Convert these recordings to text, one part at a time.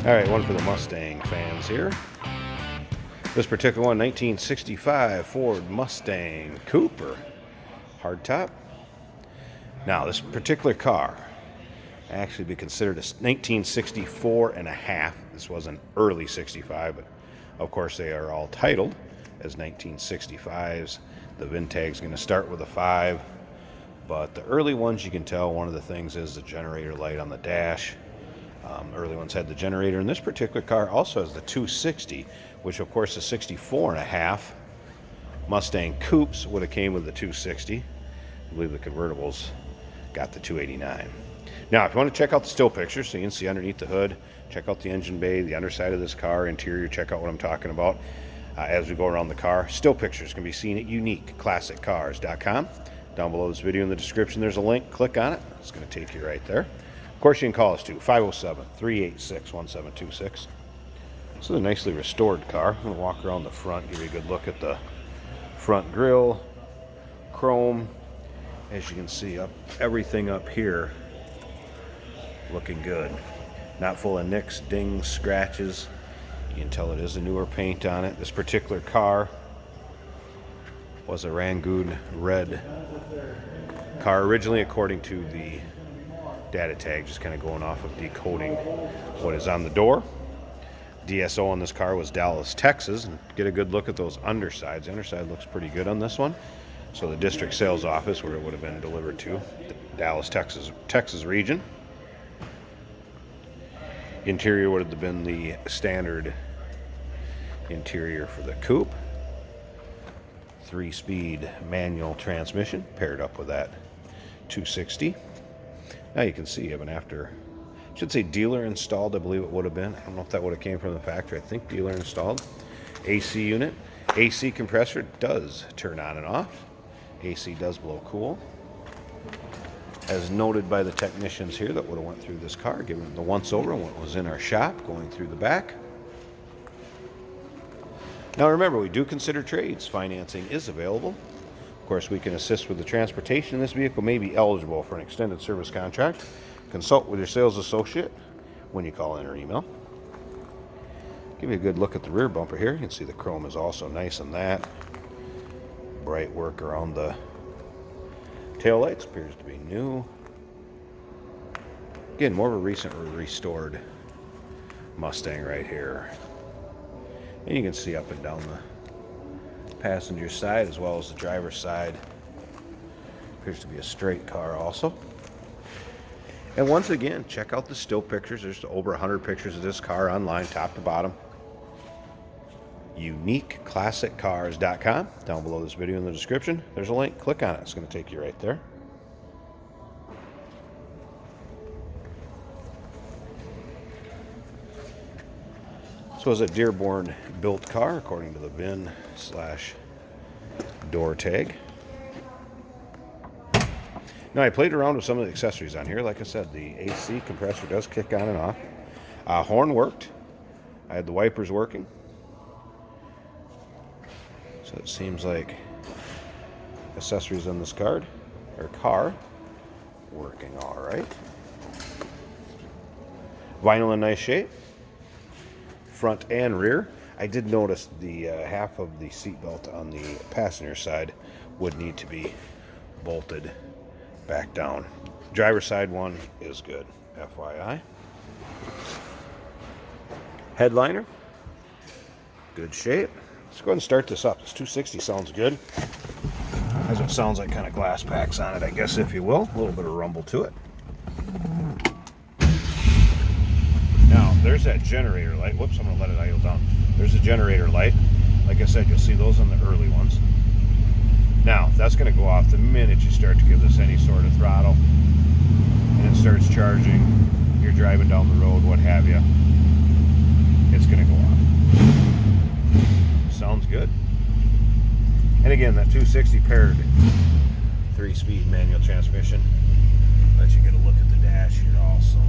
All right, one for the Mustang fans here. This particular one, 1965 Ford Mustang Coupe or hardtop. Now, this particular car actually be considered a 1964 and a half. This was an early 65, but of course they are all titled as 1965s. The VIN tag's going to start with a 5, but the early ones, you can tell one of the things is the generator light on the dash. Early ones had the generator, and this particular car also has the 260, which of course the 64 and a half Mustang Coupes would have came with the 260. I believe the convertibles got the 289. Now, if you want to check out the still pictures so you can see underneath the hood, check out the engine bay, the underside of this car, interior, check out what I'm talking about as we go around the car. Still pictures can be seen at uniqueclassiccars.com. Down below this video in the description, there's a link. Click on it. It's going to take you right there. Of course, you can call us too, 507-386-1726. This is a nicely restored car. I'm going to walk around the front, give you a good look at the front grille, chrome. As you can see, everything up here looking good. Not full of nicks, dings, scratches. You can tell it is a newer paint on it. This particular car was a Rangoon red car originally, according to the data tag, just kind of going off of decoding what is on the door. DSO on this car was Dallas, Texas, and get a good look at those undersides. The underside looks pretty good on this one. So the district sales office where it would have been delivered to, the Dallas, Texas region. Interior would have been the standard interior for the coupe. 3-speed manual transmission paired up with that 260. Now you can see even after, I should say dealer installed, I believe it would have been. I don't know if that would have came from the factory. I think dealer installed. AC unit. AC compressor does turn on and off. AC does blow cool. As noted by the technicians here that would have went through this car, given the once over when it was in our shop, going through the back. Now remember, we do consider trades. Financing is available. Of course, we can assist with the transportation. This vehicle may be eligible for an extended service contract. Consult with your sales associate when you call in or email. Give you a good look at the rear bumper here. You can see the chrome is also nice on that. Bright work around the taillights. Appears to be new. Again, more of a recent restored Mustang right here. And you can see up and down the passenger side as well as the driver's side. Appears to be a straight car also. And once again, check out the still pictures. There's over 100 pictures of this car online, top to bottom. UniqueClassicCars.com. Down below this video in the description, there's a link. Click on it. It's going to take you right there. This was a Dearborn built car according to the VIN/door tag. Now I played around with some of the accessories on here. Like I said, the AC compressor does kick on and off. Horn worked. I had the wipers working. So it seems like accessories on this car working all right. Vinyl in nice shape. Front and rear. I did notice the half of the seat belt on the passenger side would need to be bolted back down. Driver's side one is good, FYI. Headliner, good shape. Let's go ahead and start this up. This 260 sounds good. Has what sounds like kind of glass packs on it, I guess, if you will. A little bit of rumble to it. Now, there's that generator light. Whoops, I'm going to let it idle down. There's a generator light. Like I said, you'll see those on the early ones. Now, that's going to go off the minute you start to give this any sort of throttle. And it starts charging. You're driving down the road, what have you. It's going to go off. Sounds good. And again, that 260 paired 3-speed manual transmission. Let you get a look at the dash here also.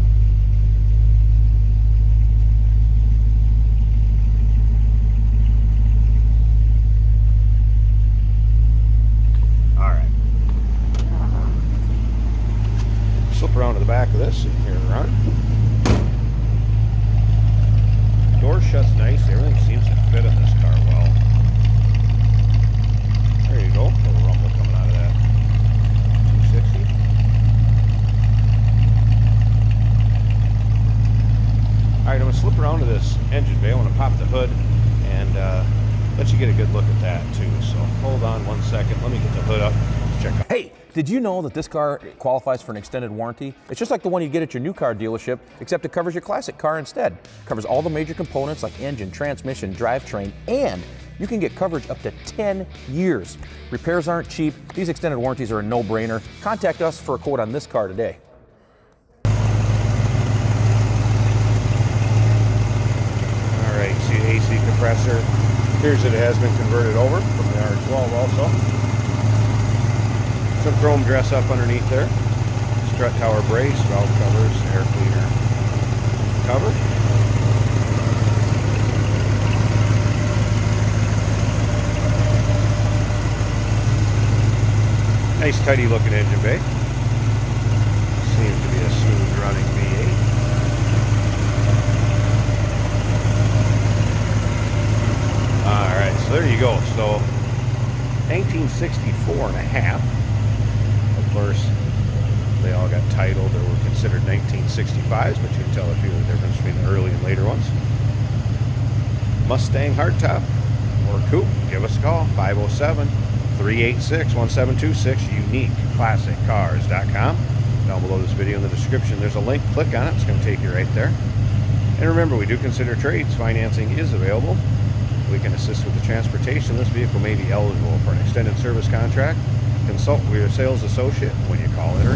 Alright. Slip around to the back of this so you can hear it run. Door shuts nice. Everything seems to fit in this car well. There you go. A little rumble coming out of that 260. All right, I'm going to slip around to this engine bay. I want to pop the hood and let you get a good look at that too. So hold on 1 second. Let me get the hood up. Let's check out. Hey, did you know that this car qualifies for an extended warranty? It's just like the one you get at your new car dealership, except it covers your classic car instead. It covers all the major components like engine, transmission, drivetrain, and you can get coverage up to 10 years. Repairs aren't cheap. These extended warranties are a no-brainer. Contact us for a quote on this car today. All right, see the AC compressor. Appears that it has been converted over from the R12 also. Some chrome dress up underneath there. Strut tower brace, valve covers, air cleaner cover. Nice tidy looking engine bay. Seems to be a smooth running V8. Alright, so there you go. So 1964 and a half. Of course, they all got titled or were considered 1965s, but you can tell a few of the difference between the early and later ones. Mustang hardtop or coupe, give us a call, 507-386-1726, uniqueclassiccars.com. Down below this video in the description, there's a link. Click on it. It's going to take you right there. And remember, we do consider trades. Financing is available. We can assist with the transportation. This vehicle may be eligible for an extended service contract. Consult with your sales associate when you call it or